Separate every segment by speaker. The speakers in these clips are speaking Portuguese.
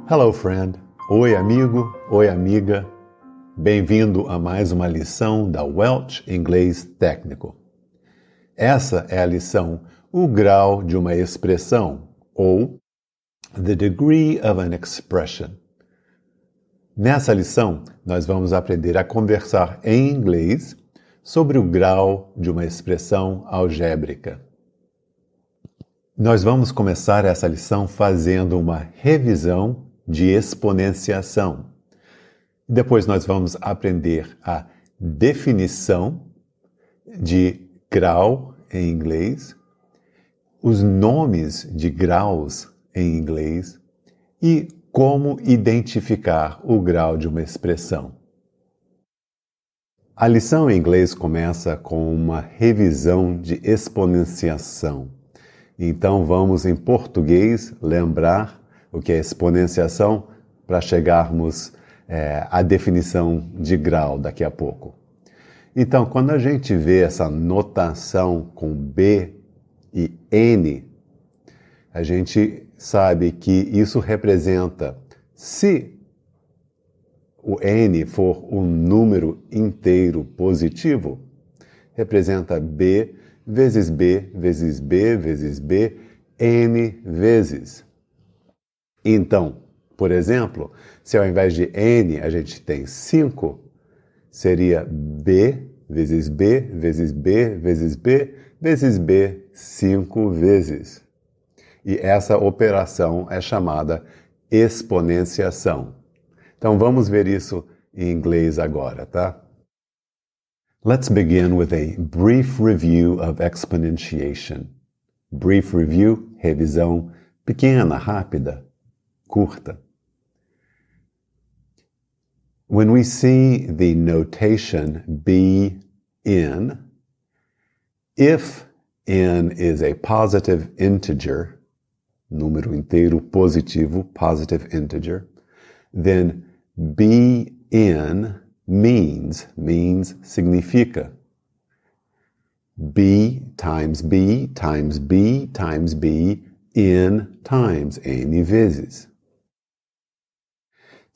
Speaker 1: Hello, friend. Oi, amigo. Oi, amiga. Bem-vindo a mais uma lição da Welch Inglês Técnico. Essa é a lição O grau de uma expressão, ou The degree of an expression. Nessa lição, nós vamos aprender a conversar em inglês sobre o grau de uma expressão algébrica. Nós vamos começar essa lição fazendo uma revisão de exponenciação. Depois nós vamos aprender a definição de grau em inglês, os nomes de graus em inglês e como identificar o grau de uma expressão. A lição em inglês começa com uma revisão de exponenciação. Então vamos, em português, lembrar o que é exponenciação para chegarmos à definição de grau daqui a pouco. Então, quando a gente vê essa notação com B e N, a gente sabe que isso representa, se o N for um número inteiro positivo, representa B vezes B vezes B vezes B, N vezes. Então, por exemplo, se ao invés de N a gente tem 5, seria B vezes B vezes B vezes B vezes B 5 vezes. E essa operação é chamada exponenciação. Então vamos ver isso em inglês agora, tá? Let's begin with a brief review of exponentiation. Brief review, revisão pequena, rápida, curta. When we see the notation b in, if n is a positive integer, número inteiro positivo, positive integer, then b in means significa b times b times b times b in times n vezes.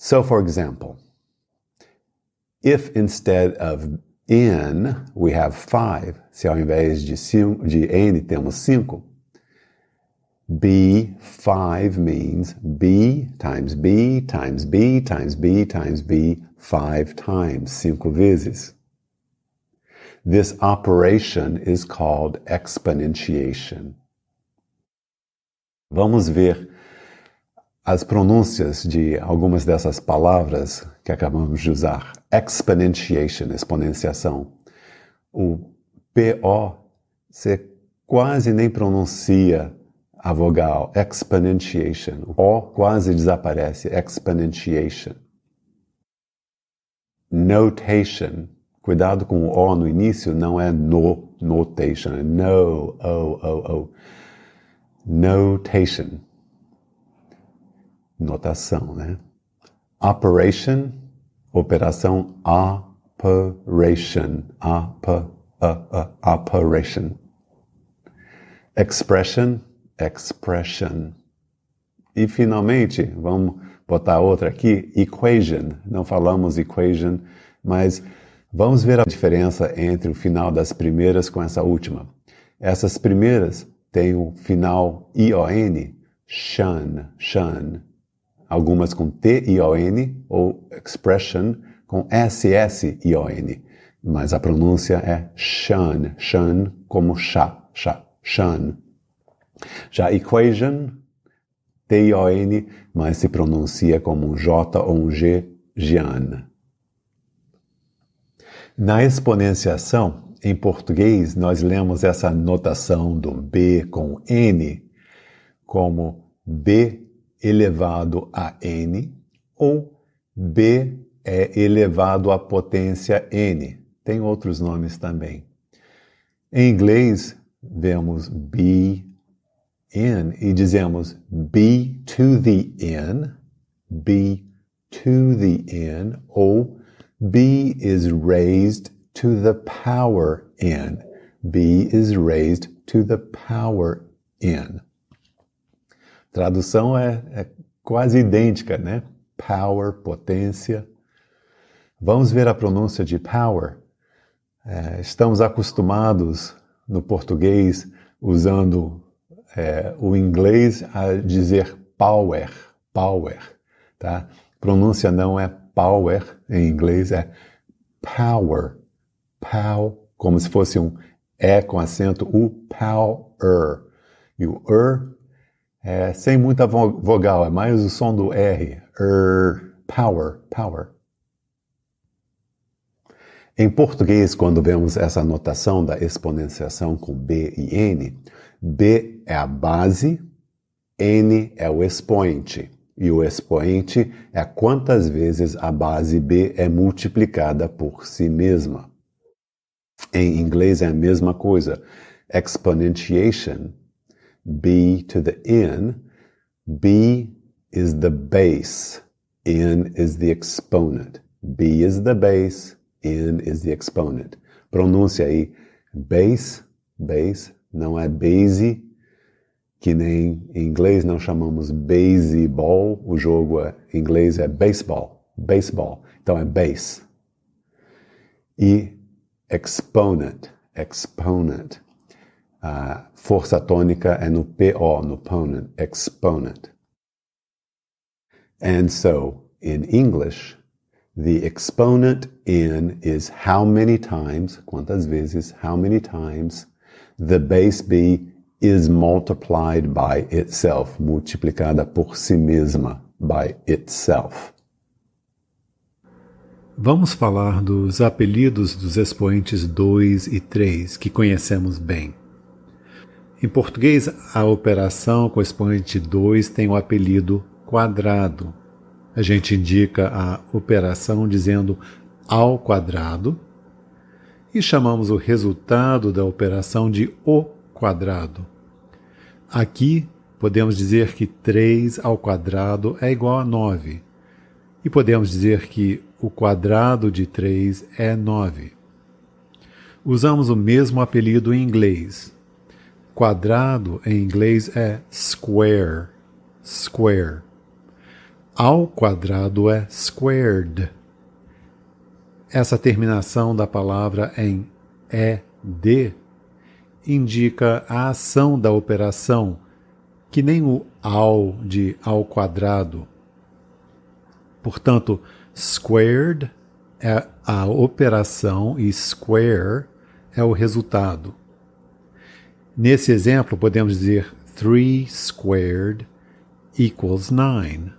Speaker 1: So, for example, if instead of n we have 5, se ao invés de n temos 5, B5 means B times B times B times B times B 5 times, 5 vezes. This operation is called exponentiation. Vamos ver as pronúncias de algumas dessas palavras que acabamos de usar. Exponentiation, exponenciação. O P-O, você quase nem pronuncia a vogal, exponentiation. O O quase desaparece, exponentiation. Notation. Cuidado com o O no início, não é no, notation, é no, o. Notation. Notação, né? Operation, operação, operation, operation. Expression, expression. E finalmente, vamos botar outra aqui, equation. Não falamos equation, mas vamos ver a diferença entre o final das primeiras com essa última. Essas primeiras têm o final ion, shun, shun. Algumas com T-I-O-N ou expression com S-S-I-O-N. Mas a pronúncia é shun, shun como chá, chá, shun. Já equation, T-I-O-N, mas se pronuncia como um J ou um G, gian. Na exponenciação, em português, nós lemos essa notação do B com N como B elevado a N, ou B é elevado à potência N. Tem outros nomes também. Em inglês, vemos B in e dizemos B to the N, B to the N, ou B is raised to the power N. B is raised to the power N. Tradução é quase idêntica, né? Power, potência. Vamos ver a pronúncia de power. Estamos acostumados no português, usando o inglês, a dizer power, tá? Pronúncia não é power, em inglês é power, como se fosse um E com acento U, power. E o é sem muita vogal, é mais o som do R, power. Em português, quando vemos essa notação da exponenciação com B e N, B é a base, N é o expoente. E o expoente é quantas vezes a base B é multiplicada por si mesma. Em inglês é a mesma coisa. Exponentiation, B to the N, B is the base, N is the exponent. B is the base, N is the exponent. Pronúncia aí, base, não é base, que nem em inglês não chamamos baseball, o jogo em inglês é baseball, então é base. E exponent, a força tônica é no PO, no ponent, exponent. And so, in English, the exponent in is how many times, quantas vezes, how many times the base B is multiplied by itself, multiplicada por si mesma, by itself.
Speaker 2: Vamos falar dos apelidos dos expoentes 2 e 3, que conhecemos bem. Em português, a operação com o expoente 2 tem o apelido quadrado. A gente indica a operação dizendo ao quadrado e chamamos o resultado da operação de o quadrado. Aqui podemos dizer que 3 ao quadrado é igual a 9 e podemos dizer que o quadrado de 3 é 9. Usamos o mesmo apelido em inglês. Quadrado em inglês é square. Ao quadrado é squared. Essa terminação da palavra em ed indica a ação da operação, que nem o ao de ao quadrado. Portanto, squared é a operação e square é o resultado. Nesse exemplo, podemos dizer 3 squared equals 9.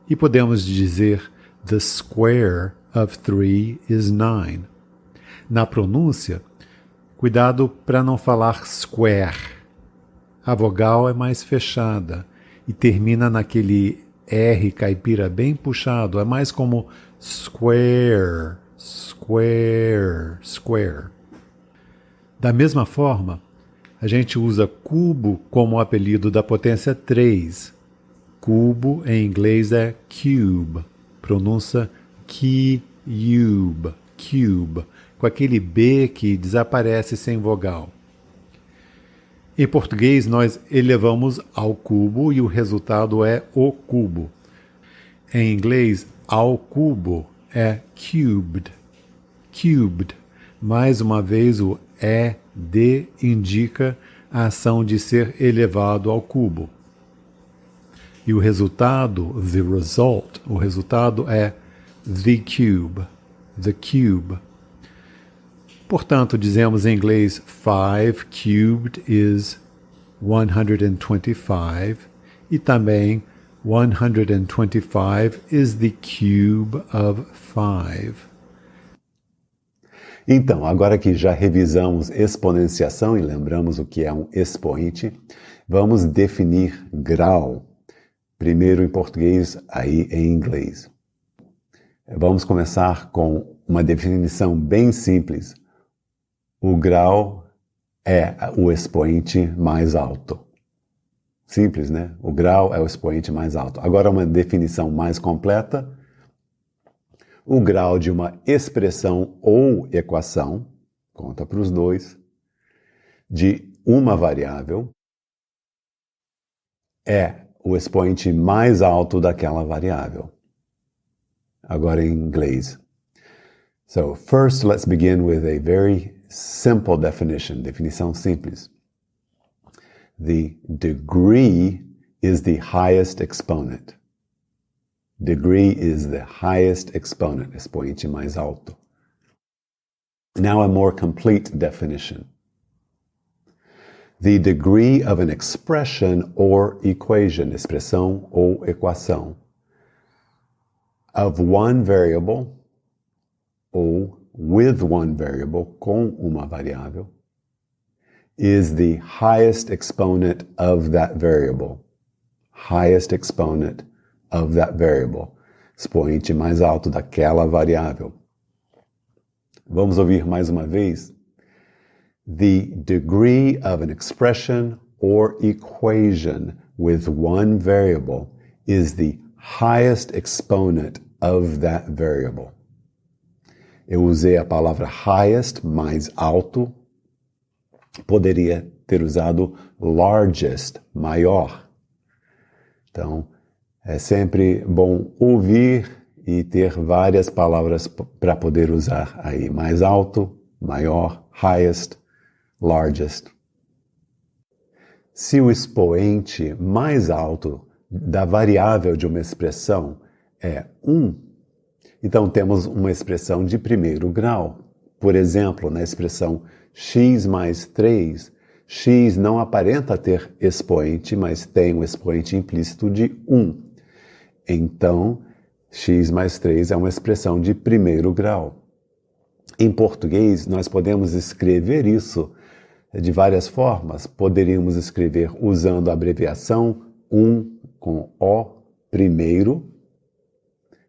Speaker 2: E podemos dizer the square of 3 is 9. Na pronúncia, cuidado para não falar square. A vogal é mais fechada e termina naquele R caipira bem puxado. É mais como square. Da mesma forma, a gente usa cubo como apelido da potência 3. Cubo em inglês é cube. Pronúncia cube, com aquele B que desaparece sem vogal. Em português, nós elevamos ao cubo e o resultado é o cubo. Em inglês, ao cubo é cubed. Mais uma vez, o ED indica a ação de ser elevado ao cubo. E o resultado, o resultado é the cube. Portanto, dizemos em inglês 5 cubed is 125 e também 125 is the cube of 5.
Speaker 1: Então, agora que já revisamos exponenciação e lembramos o que é um expoente, vamos definir grau. Primeiro em português, aí em inglês. Vamos começar com uma definição bem simples. O grau é o expoente mais alto. Simples, né? O grau é o expoente mais alto. Agora uma definição mais completa. O grau de uma expressão ou equação, conta para os dois, de uma variável, é o expoente mais alto daquela variável. Agora em inglês. So, first let's begin with a very simple definition, definição simples. The degree is the highest exponent. Degree is the highest exponent, expoente mais alto. Now a more complete definition. The degree of an expression or equation, expressão ou equação, of one variable, ou with one variable, com uma variável, is the highest exponent of that variable. Highest exponent of that variable. Expoente mais alto daquela variável. Vamos ouvir mais uma vez? The degree of an expression or equation with one variable is the highest exponent of that variable. Eu usei a palavra highest, mais alto. Poderia ter usado largest, maior. Então, é sempre bom ouvir e ter várias palavras para poder usar aí. Mais alto, maior, highest, largest. Se o expoente mais alto da variável de uma expressão é 1, então temos uma expressão de primeiro grau. Por exemplo, na expressão x mais 3, x não aparenta ter expoente, mas tem um expoente implícito de 1. Então, x mais 3 é uma expressão de primeiro grau. Em português, nós podemos escrever isso de várias formas. Poderíamos escrever usando a abreviação 1 com O primeiro,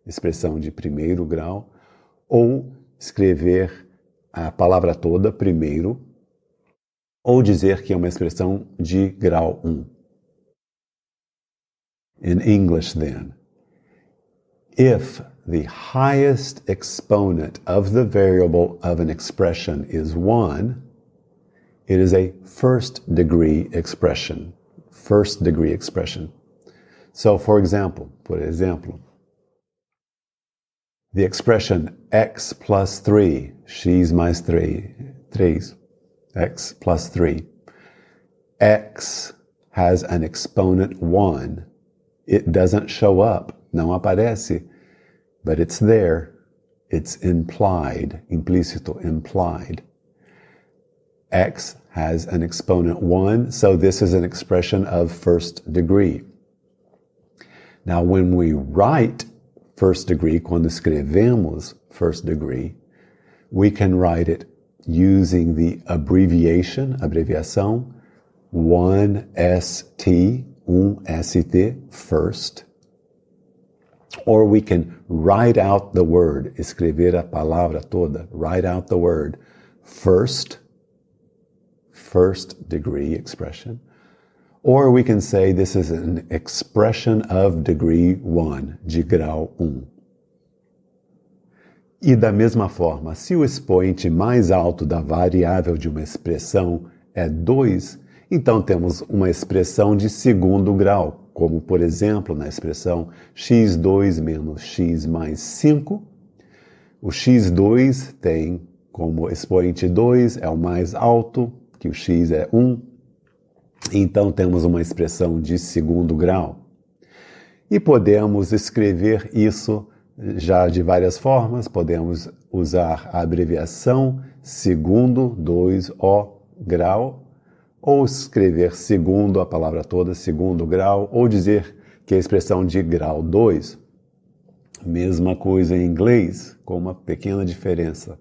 Speaker 1: expressão de primeiro grau, ou escrever a palavra toda primeiro, ou dizer que é uma expressão de grau 1. In English, then, if the highest exponent of the variable of an expression is 1, it is a first-degree expression. First-degree expression. So, por exemplo, the expression x plus 3, x mais 3, x plus 3. X has an exponent 1. It doesn't show up, não aparece, but it's there. It's implied, implícito, implied. X has an exponent 1, so this is an expression of first degree. Now, when we write first degree, quando escrevemos first degree, we can write it using the abreviação 1ST, 1ST, first. Or we can write out the word, escrever a palavra toda, write out the word first degree expression. Or we can say this is an expression of degree 1, de grau 1. E da mesma forma, se o expoente mais alto da variável de uma expressão é 2, então temos uma expressão de segundo grau, como por exemplo na expressão x2 menos x mais 5. O x2 tem como expoente 2, é o mais alto, que o x é 1. Então temos uma expressão de segundo grau. E podemos escrever isso já de várias formas. Podemos usar a abreviação segundo, 2O grau, ou escrever segundo, a palavra toda, segundo grau, ou dizer que é a expressão de grau 2. Mesma coisa em inglês, com uma pequena diferença.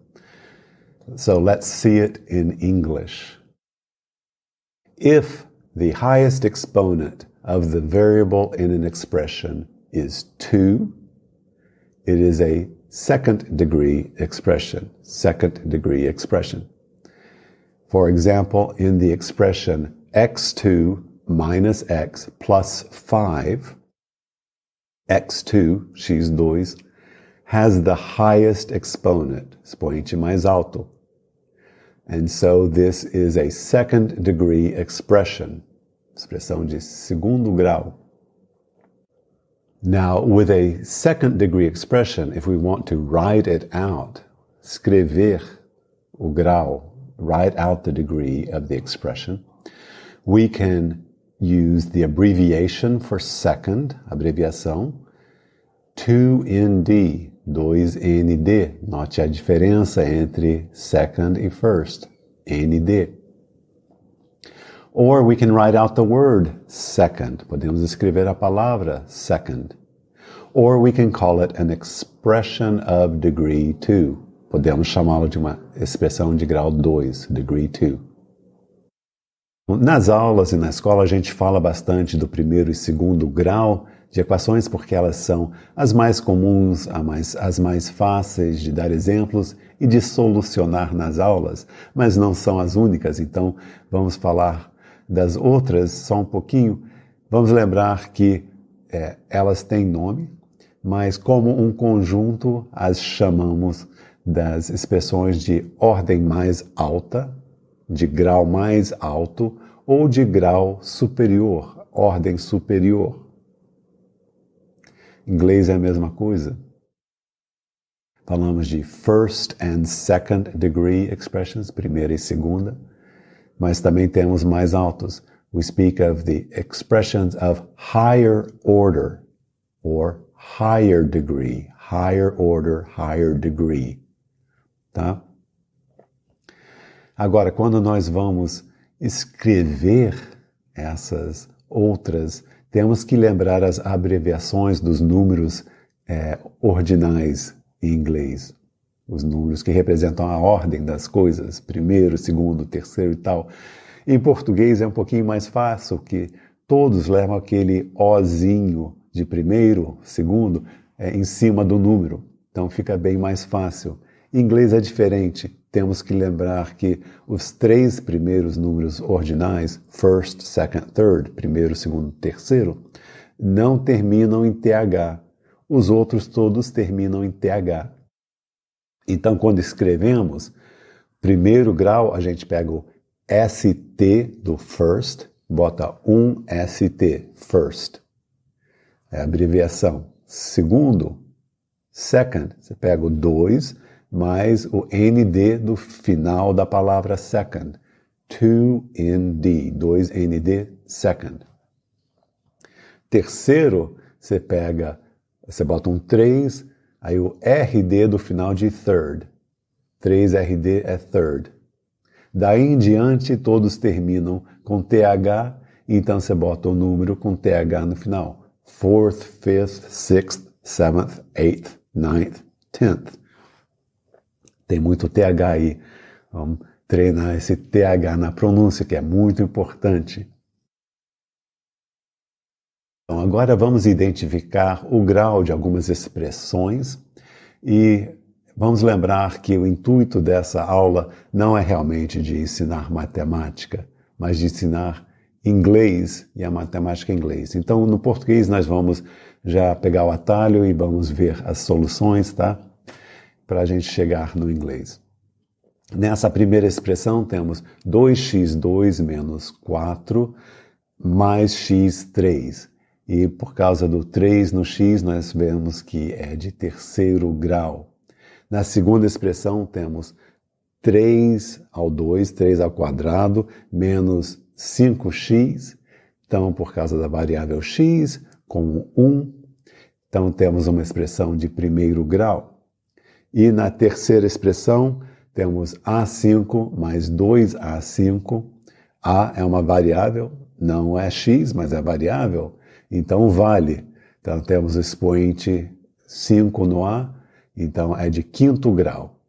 Speaker 1: So let's see it in English. If the highest exponent of the variable in an expression is 2, it is a second-degree expression. Second-degree expression. For example, in the expression x2 minus x plus 5, x2, x2, has the highest exponent, expoente mais alto. And so this is a second-degree expression, expressão de segundo grau. Now, with a second degree expression, if we want to write it out, escrever o grau, write out the degree of the expression, we can use the abbreviation for second, abreviação, 2ND, 2ND. Note a diferença entre second e first, ND. Or we can write out the word second. Podemos escrever a palavra second. Or we can call it an expression of degree 2. Podemos chamá-lo de uma expressão de grau 2, degree 2. Nas aulas e na escola a gente fala bastante do primeiro e segundo grau de equações porque elas são as mais comuns, as mais fáceis de dar exemplos e de solucionar nas aulas, mas não são as únicas, então vamos falar das outras só um pouquinho. Vamos lembrar que elas têm nome, mas como um conjunto as chamamos das expressões de ordem mais alta, de grau mais alto ou de grau superior, ordem superior. Em inglês é a mesma coisa. Falamos de first and second degree expressions, primeira e segunda, mas também temos mais altos. We speak of the expressions of higher order or higher degree, higher order, higher degree. Tá? Agora, quando nós vamos escrever essas outras, temos que lembrar as abreviações dos números ordinais em inglês. Os números que representam a ordem das coisas, primeiro, segundo, terceiro e tal. Em português é um pouquinho mais fácil, que todos levam aquele Ozinho de primeiro, segundo, em cima do número. Então fica bem mais fácil. Em inglês é diferente. Temos que lembrar que os 3 primeiros números ordinais, first, second, third, primeiro, segundo, terceiro, não terminam em TH. Os outros todos terminam em TH. Então, quando escrevemos, primeiro grau, a gente pega o ST do first, bota um ST, first. É a abreviação. Segundo, second, você pega o 2, mais o ND do final da palavra second. 2ND, 2ND, second. Terceiro, você bota um 3, aí o RD do final de third. 3RD é third. Daí em diante, todos terminam com TH, então você bota o número com TH no final. 4th, 5th, 6th, 7th, 8th, 9th, 10th. Tem muito TH aí. Vamos treinar esse TH na pronúncia, que é muito importante. Então, agora vamos identificar o grau de algumas expressões e vamos lembrar que o intuito dessa aula não é realmente de ensinar matemática, mas de ensinar inglês e a matemática em inglês. Então, no português, nós vamos já pegar o atalho e vamos ver as soluções, tá? Para a gente chegar no inglês. Nessa primeira expressão temos 2x2 menos 4 mais x3. E por causa do 3 no x, nós vemos que é de terceiro grau. Na segunda expressão temos 3 ao 2, 3 ao quadrado, menos 5x. Então, por causa da variável x, com 1. Então, temos uma expressão de primeiro grau. E na terceira expressão, temos A5 mais 2A5. A é uma variável, não é x, mas é variável, então vale. Então temos o expoente 5 no A, então é de quinto grau.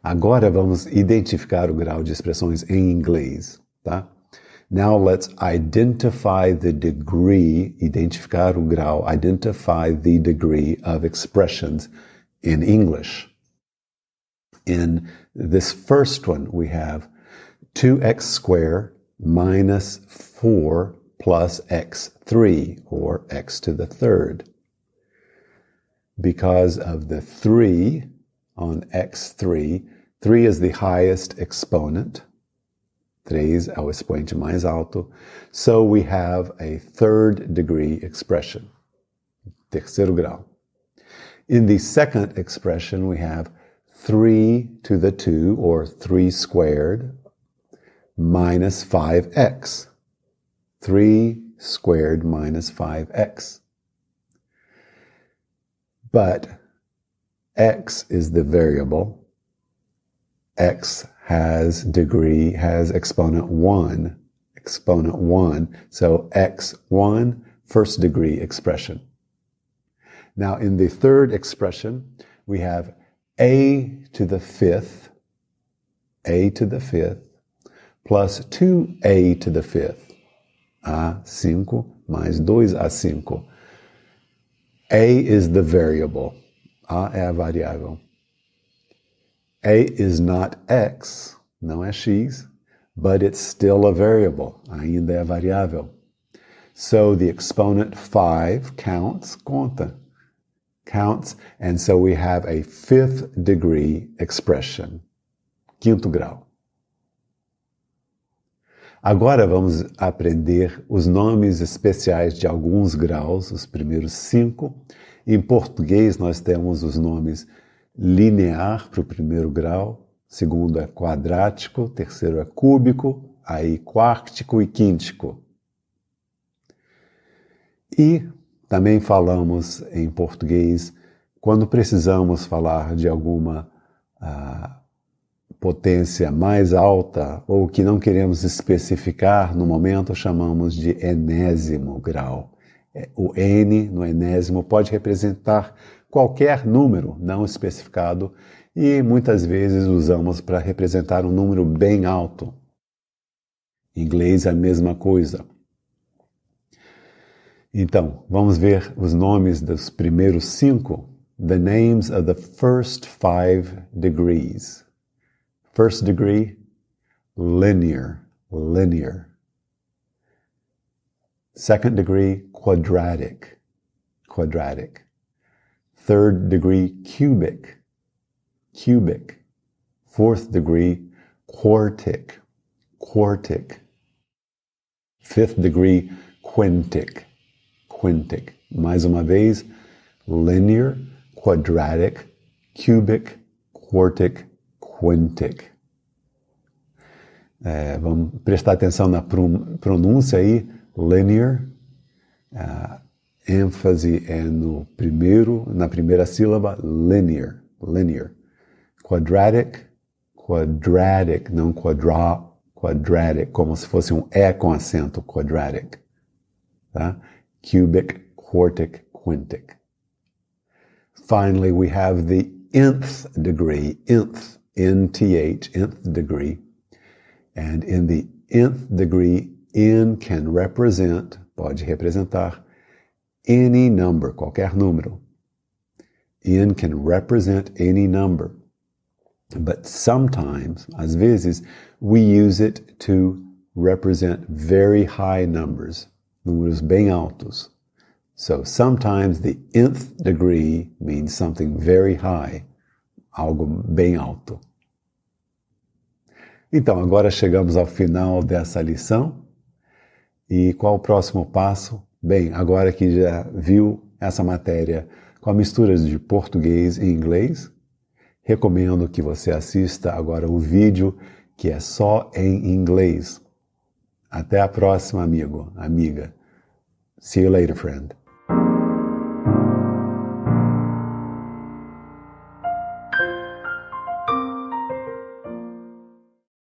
Speaker 1: Agora vamos identificar o grau de expressões em inglês, tá? Now let's identify the degree, identificar o grau, identify the degree of expressions in English. In this first one, we have 2x squared minus 4 plus x3, or x to the third. Because of the 3 on x3, 3 is the highest exponent. 3 é o expoente mais alto. So we have a third degree expression. terceiro grau. In the second expression, we have 3 to the 2, or 3 squared, minus 5x. 3 squared minus 5x. But x is the variable. X has exponent 1. Exponent 1. So x1, first degree expression. Now in the third expression, we have a to the fifth, plus 2a to the fifth. A5 mais 2a5. A is the variable. A é a variável. A is not x, não é x, but it's still a variable. Ainda é a variável. So the exponent 5 counts, conta. Counts, and so we have a fifth degree expression. Quinto grau. Agora vamos aprender os nomes especiais de alguns graus, os primeiros 5. Em português nós temos os nomes linear para o primeiro grau, segundo é quadrático, terceiro é cúbico, aí quártico e quíntico. E também falamos em português quando precisamos falar de alguma potência mais alta ou que não queremos especificar no momento, chamamos de enésimo grau. O N no enésimo pode representar qualquer número não especificado e muitas vezes usamos para representar um número bem alto. Em inglês é a mesma coisa. Então, vamos ver os nomes dos primeiros 5. The names of the first 5 degrees. First degree, linear. Second degree, quadratic. Third degree, cubic. Fourth degree, quartic. Fifth degree, quintic. Mais uma vez, linear, quadratic, cubic, quartic, quintic. Vamos prestar atenção na pronúncia aí. Linear, ênfase é na primeira sílaba, linear. Quadratic, não quadratic, como se fosse um E com acento, quadratic. Tá? Cubic, quartic, quintic. Finally, we have the nth degree, nth degree. And in the nth degree, n pode representar any number, qualquer número. N can represent any number. But sometimes, às vezes, we use it to represent very high numbers, números bem altos. So sometimes the nth degree means something very high, algo bem alto. Então, agora chegamos ao final dessa lição. E qual o próximo passo? Bem, agora que já viu essa matéria com a mistura de português e inglês, recomendo que você assista agora o vídeo que é só em inglês. Até a próxima, amigo, amiga. See you later, friend.